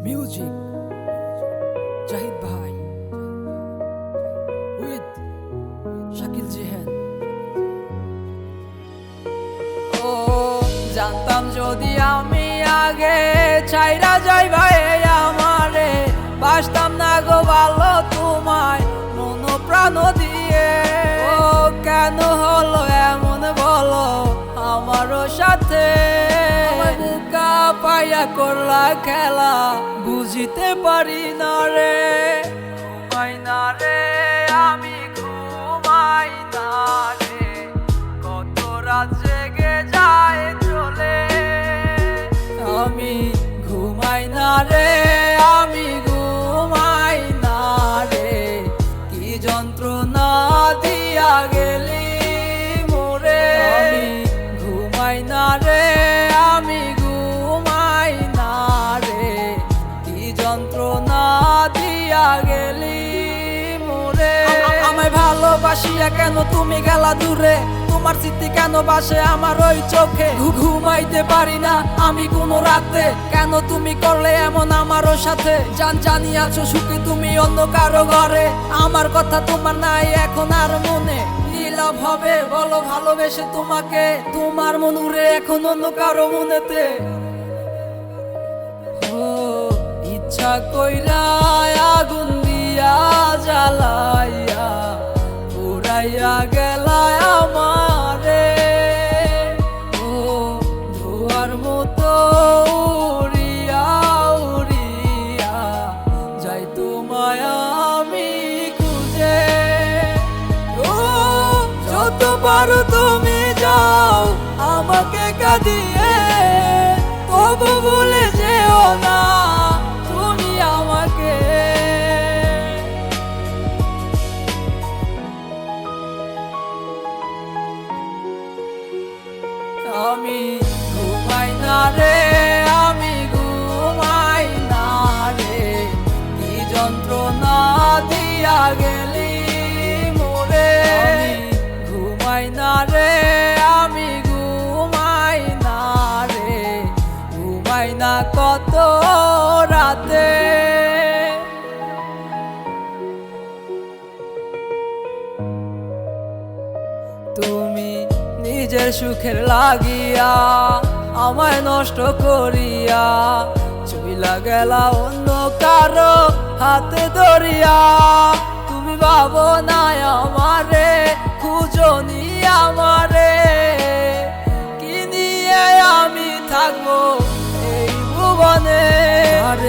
Music Zahid ভাই with Shakil Jihan. ও জানতাম যদি আমি আগে ছাইরা যাই ভাই আমারে, বাসতাম না গো ভালো তোমায় মন প্রাণ দিয়ে। ও কেন হলো এমন বলো আমারও সাথে, বুকা পাইয়া করলা খেলা বুঝিতে পারি না রে। ঘুমাই না রে আমি ঘুমাই না রে, কত রাত জেগে যায় চলে। আমি ঘুমাই না রে আমি ঘুমাই না রে, কি যন্ত্রণা দিয়া গেলি মোরে। আমি ঘুমাই না রে আমি ঘুমাই না রে, কি যন্ত্রণা দিয়া গেলি মোরে। আমায় ভালোবাসিয়া কেন তুমি গেলা দূরে, তোমার স্মৃতি কেন বাসে আমার ওই চোখে। ঘুমাইতে পারি না আমি কোনো রাতে, কেন তুমি করলে এমন আমারও সাথে। জানি আছো সুখে তুমি অন্য কারো ঘরে, আমার কথা তোমার নাই এখন আর মনে। নীলাভ হবে বলো ভালোবেসে তোমাকে, তোমার মন উড়ে এখন অন্য কারো মনেতে। ও ইচ্ছা কইরা আগুন দিয়া জ্বালাইয়া পুরাইয়া গেলায় আমারে। ও ধোয়ার মতো উড়িয়া উড়িয়া যাই তোমায় আমি খুঁজে। ও যত পারো তুমি যাও আমাকে কাঁদিয়ে, তবু ভুলে যেও না তুমি আমাকে। আমি ঘুমাই না রে আমি ঘুমাই না রে, কি যন্ত্রণা দিয়া গেলি মোরে। ঘুমাই না রে আমি ঘুমাই না রে, ঘুমাই না কত রাতে। তুমি নিজের সুখের লাগিয়া আমায় নষ্ট করিয়া চইলা গেলা অন্য কারো হাতে ধরিয়া। তুমি ভাবো না আমারে খুঁজনি আমারে, কি নিয়ে আমি থাকবো এই ভুবনে। আর